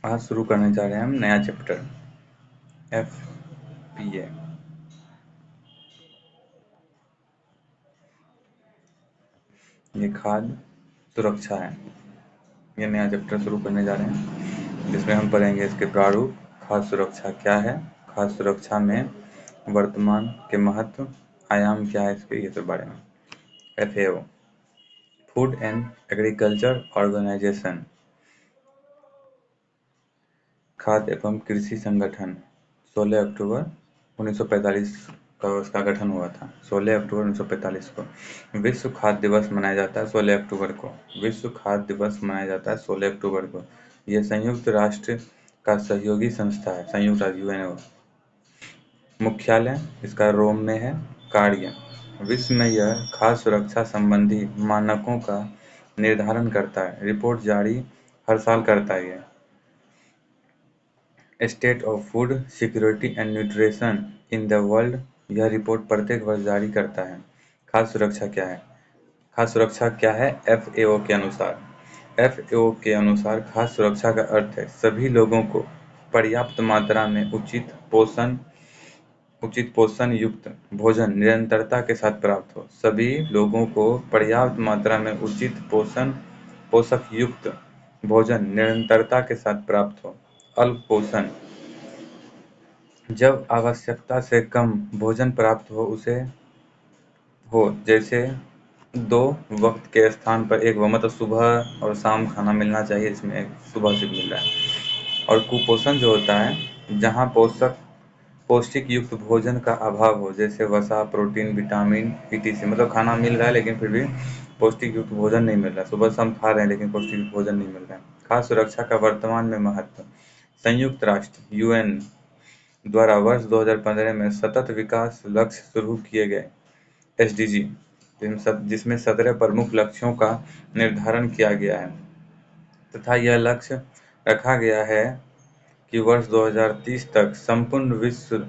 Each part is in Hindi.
आज शुरू करने जा रहे हैं हम नया चैप्टर FPA। ये खाद्य सुरक्षा है। ये नया चैप्टर शुरू करने जा रहे हैं जिसमें हम पढ़ेंगे इसके प्रारूप, खाद्य सुरक्षा क्या है, खाद्य सुरक्षा में वर्तमान के महत्व, आयाम क्या है इसके, ये सब बारे में। FAO food and agriculture organisation, खाद्य एवं कृषि संगठन, 16 अक्टूबर 1945 का उसका गठन हुआ था। 16 अक्टूबर 1945 को विश्व खाद्य दिवस मनाया जाता है। 16 अक्टूबर को विश्व खाद्य दिवस मनाया जाता है 16 अक्टूबर को। यह संयुक्त राष्ट्र का सहयोगी संस्था है। संयुक्त राष्ट्र यूएनओ। मुख्यालय इसका रोम में है। कार्य विश्व में यह खाद्य सुरक्षा संबंधी मानकों का निर्धारण करता है। रिपोर्ट जारी हर साल करता है। State of food security and nutrition in the world, यह रिपोर्ट प्रत्येक वर्ष जारी करता है। खाद्य सुरक्षा क्या है? खाद्य सुरक्षा क्या है FAO के अनुसार? FAO के अनुसार खाद्य सुरक्षा का अर्थ है सभी लोगों को पर्याप्त मात्रा में उचित पोषण युक्त भोजन निरंतरता के साथ प्राप्त हो। सभी लोगों को पर्याप्त मात्रा में उचित पोषक युक्त भोजन निरंतरता के साथ प्राप्त हो। अल्प पोषण, जब आवश्यकता से कम भोजन प्राप्त हो, जैसे 2 वक्त के स्थान पर एक वक्त, मतलब सुबह और शाम खाना मिलना चाहिए, इसमें एक सुबह से मिल रहा है। और कुपोषण जो होता है जहाँ पौष्टिक युक्त भोजन का अभाव हो, जैसे वसा, प्रोटीन, विटामिन etc, मतलब खाना मिल रहा है लेकिन फिर भी पौष्टिक युक्त भोजन नहीं मिल रहा है। सुबह शाम खा रहे हैं लेकिन पौष्टिक युक्त भोजन नहीं मिल रहा है। खाद्य सुरक्षा का वर्तमान में महत्व। संयुक्त राष्ट्र UN द्वारा वर्ष 2015 में सतत विकास लक्ष्य शुरू किए गए SDG, जिसमें 17 प्रमुख लक्ष्यों का निर्धारण किया गया है तथा यह लक्ष्य रखा गया है कि वर्ष 2030 तक संपूर्ण विश्व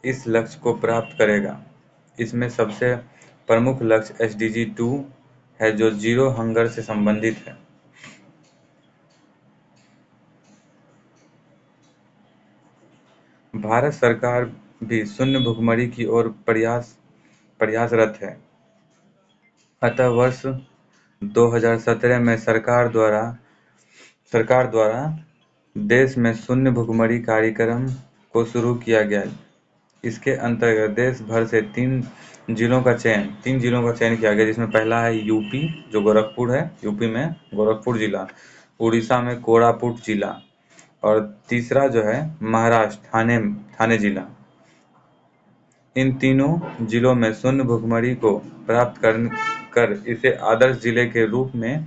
इस लक्ष्य को प्राप्त करेगा। इसमें सबसे प्रमुख लक्ष्य SDG 2 है जो जीरो हंगर से संबंधित है। भारत सरकार भी शून्य भुखमरी की ओर प्रयासरत है। अतः वर्ष 2017 में सरकार द्वारा देश में शून्य भुखमरी कार्यक्रम को शुरू किया गया। इसके अंतर्गत देश भर से 3 जिलों का चयन किया गया, जिसमें पहला है यूपी जो गोरखपुर है, यूपी में गोरखपुर जिला, उड़ीसा में कोरापुट जिला, और तीसरा जो है महाराष्ट्र ठाणे जिला। इन तीनों जिलों में शून्य भुखमरी को प्राप्त कर इसे आदर्श जिले के रूप में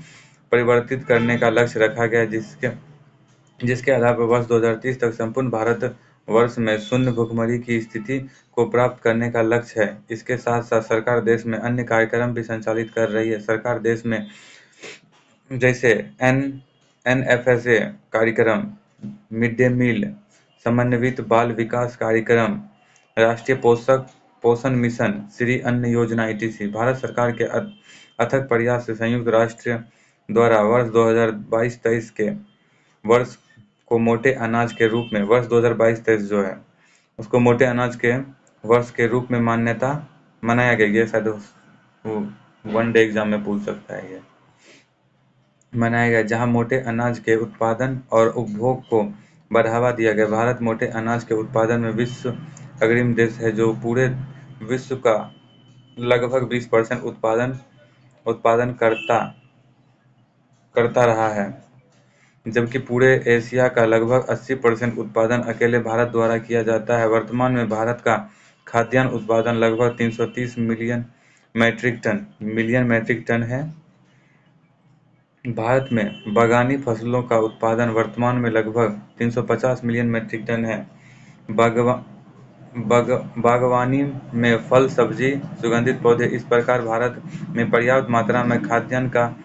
परिवर्तित करने का लक्ष्य रखा गया, जिसके आधार पर वर्ष 2030 तक संपूर्ण भारत वर्ष में शून्य भुखमरी की स्थिति को प्राप्त करने का लक्ष्य है। इसके साथ साथ सरकार देश में अन्य कार्यक्रम भी संचालित कर रही है। सरकार देश में जैसे NFSA कार्यक्रम, मिड डे मील, समन्वित बाल विकास कार्यक्रम, राष्ट्रीय पोषण मिशन, श्री अन्न योजना etc। भारत सरकार के अथक प्रयास से संयुक्त राष्ट्र द्वारा वर्ष 2022-23 के वर्ष को मोटे अनाज के रूप में, वर्ष 2022-23 जो है उसको मोटे अनाज के वर्ष के रूप में मनाया गया। ये शायद वन डे एग्जाम में पूछ सकता है। ये मनाया गया जहां मोटे अनाज के उत्पादन और उपभोग को बढ़ावा दिया गया। भारत मोटे अनाज के उत्पादन में विश्व अग्रणी देश है, जो पूरे विश्व का लगभग 20% उत्पादन करता रहा है, जबकि पूरे एशिया का लगभग 80% उत्पादन अकेले भारत द्वारा किया जाता है। वर्तमान में भारत का खाद्यान्न उत्पादन लगभग 330 मिलियन मेट्रिक टन है। भारत में बागानी फसलों का उत्पादन वर्तमान में लगभग 350 मिलियन मेट्रिक टन है। बागवानी में फल, सब्जी, सुगंधित पौधे, इस प्रकार भारत में पर्याप्त मात्रा में खाद्यान्न का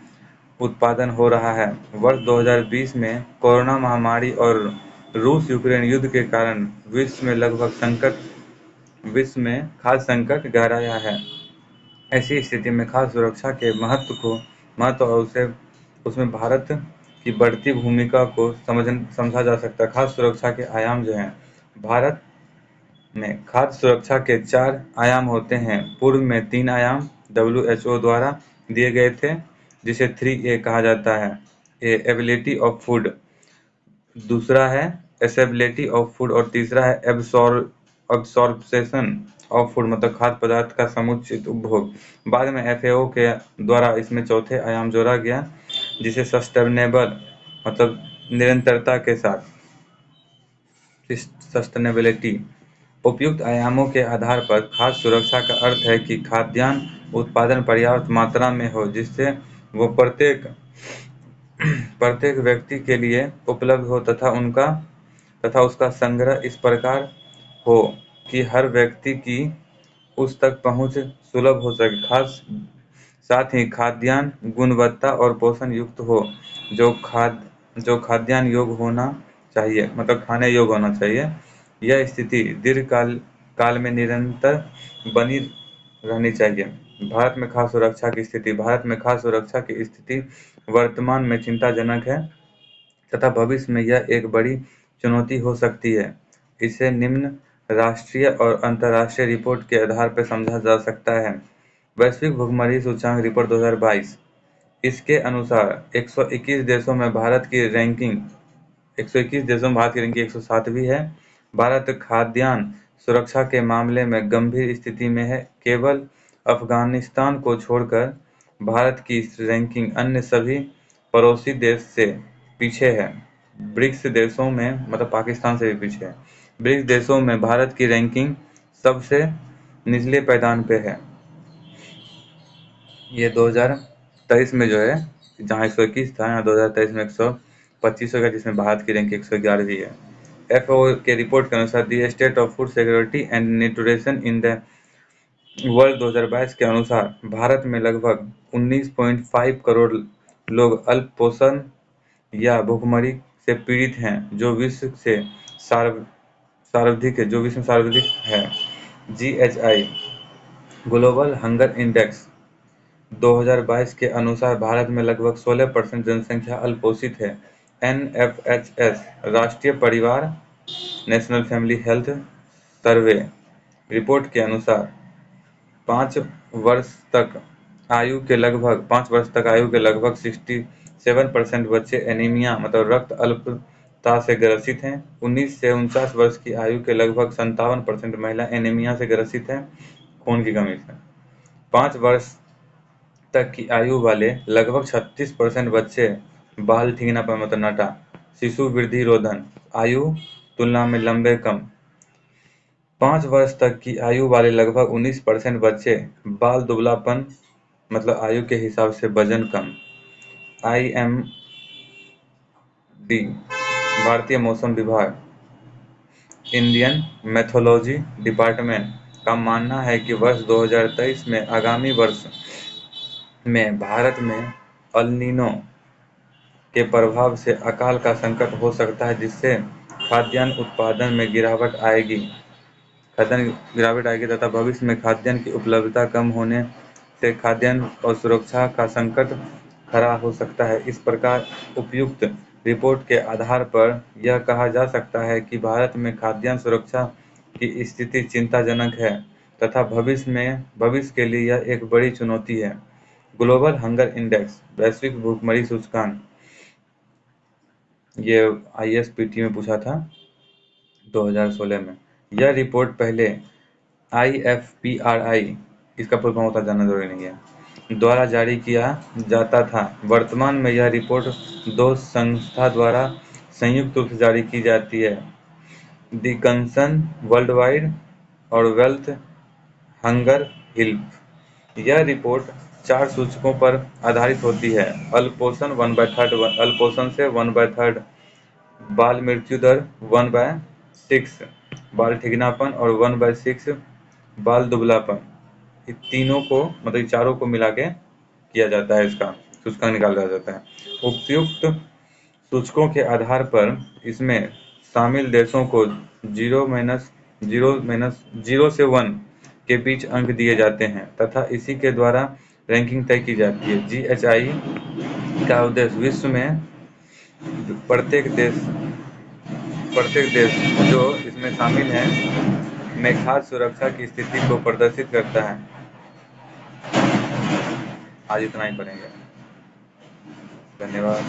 उत्पादन हो रहा है। वर्ष 2020 में कोरोना महामारी और रूस-यूक्रेन युद्ध के कारण विश्व में खाद्य संकट गहराया है। ऐसी स्थिति में खाद्य सुरक्षा के महत्व और उसमें भारत की बढ़ती भूमिका को समझा जा सकता है। खाद्य सुरक्षा के आयाम जो हैं, भारत में खाद्य सुरक्षा के 4 आयाम होते हैं। पूर्व में 3 आयाम WHO द्वारा दिए गए थे, जिसे 3A कहा जाता है। एबिलिटी ऑफ फूड, दूसरा है एसेबिलिटी ऑफ फूड और तीसरा है एब्सॉर्प्शन ऑफ फूड, मतलब खाद्य पदार्थ का समुचित उपभोग। बाद में FAO के द्वारा इसमें चौथे आयाम जोड़ा गया, जिसे सस्टेनेबल, मतलब निरंतरता के साथ, सस्टेनेबिलिटी। उपयुक्त आयामों के आधार पर खाद्य सुरक्षा का अर्थ है कि खाद्यान्न उत्पादन पर्याप्त मात्रा में हो, जिससे वो प्रत्येक व्यक्ति के लिए उपलब्ध हो तथा उसका संग्रह इस प्रकार हो कि हर व्यक्ति की उस तक पहुंच सुलभ हो सके। साथ ही खाद्यान्न गुणवत्ता और पोषण युक्त हो, जो खाद्यान्न योग्य होना चाहिए, मतलब खाने योग्य होना चाहिए। यह स्थिति काल में निरंतर बनी रहनी चाहिए। भारत में खाद्य सुरक्षा की स्थिति वर्तमान में चिंताजनक है तथा भविष्य में यह एक बड़ी चुनौती हो सकती है। इसे निम्न राष्ट्रीय और अंतर्राष्ट्रीय रिपोर्ट के आधार पर समझा जा सकता है। वैश्विक भुखमरी सूचकांक रिपोर्ट 2022। इसके अनुसार 121 देशों में भारत की रैंकिंग 107वीं है। भारत खाद्यान्न सुरक्षा के मामले में गंभीर स्थिति में है। केवल अफगानिस्तान को छोड़कर भारत की रैंकिंग अन्य सभी पड़ोसी देश से पीछे है। ब्रिक्स देशों में, मतलब पाकिस्तान से भी पीछे है। ब्रिक्स देशों में भारत की रैंकिंग सबसे निचले पायदान पे है। ये 2023 में जो है, जहाँ 121 था, यहाँ 2023 में 125 हो गया, जिसमें भारत की रैंक 111वीं है। FAO के रिपोर्ट के अनुसार दी state of food security and nutrition in the world 2022 के अनुसार भारत में लगभग 19.5 करोड़ लोग अल्पपोषण या भुखमरी से पीड़ित हैं, जो विश्व में सर्वाधिक है। GHI ग्लोबल हंगर इंडेक्स 2022 के अनुसार भारत में लगभग 16% जनसंख्या अल्पोषित है। NFHS राष्ट्रीय परिवार national family health survey report के अनुसार 5 वर्ष तक आयु के लगभग 67% बच्चे एनीमिया, मतलब रक्त अल्पता से ग्रसित हैं। 19 से 49 वर्ष की आयु के लगभग 57% महिला एनीमिया से ग्रसित हैं, खून की कमी से। 5 वर्ष तक की आयु वाले लगभग 36% बच्चे बाल ठीकनापन, मतलब नटा, शिशु वृद्धि रोधन आयु तुलना में लंबे कम। 5 वर्ष तक की आयु वाले लगभग 19% बच्चे बाल दुबलापन, मतलब आयु के हिसाब से वजन कम। IMD भारतीय मौसम विभाग, इंडियन मेथोलॉजी डिपार्टमेंट का मानना है कि वर्ष 2023 में आगामी वर्ष में भारत में अल नीनो के प्रभाव से अकाल का संकट हो सकता है, जिससे खाद्यान्न उत्पादन में गिरावट आएगी तथा भविष्य में खाद्यान्न की उपलब्धता कम होने से खाद्यान्न और सुरक्षा का संकट खड़ा हो सकता है। इस प्रकार उपयुक्त रिपोर्ट के आधार पर यह कहा जा सकता है कि भारत में खाद्यान्न सुरक्षा की स्थिति चिंताजनक है तथा भविष्य के लिए यह एक बड़ी चुनौती है। ग्लोबल हंगर इंडेक्स वैश्विक भूखमरी सूचकांक, ये ISPT में पूछा था 2016 में। यह रिपोर्ट पहले IFPRI, इसका फुल फॉर्म होता जानना जरूरी नहीं है, द्वारा जारी किया जाता था। वर्तमान में यह रिपोर्ट 2 संस्था द्वारा संयुक्त रूप से जारी की जाती है, द कंसर्न वर्ल्डवाइड और वर्ल्ड हंगर हेल्प। यह रिपोर्ट 4 सूचकों पर आधारित होती है: अल्पोषण 1/3, से 1/3, बाल मृत्यु दर 1/6, बाल ठीकनापन और 1/6 बाल दुबलापन। इन तीनों को, मतलब चारों को मिला के किया जाता है, इसका सूचकांक निकाला जाता है। उपयुक्त सूचकों के आधार पर इसमें शामिल देशों को 0 से 1 के बीच अंक दिए जाते हैं तथा इसी के द्वारा रैंकिंग तय की जाती है। GHI का उद्देश्य विश्व में प्रत्येक देश जो इसमें शामिल है में खाद्य सुरक्षा की स्थिति को प्रदर्शित करता है। आज इतना ही पढ़ेंगे। धन्यवाद।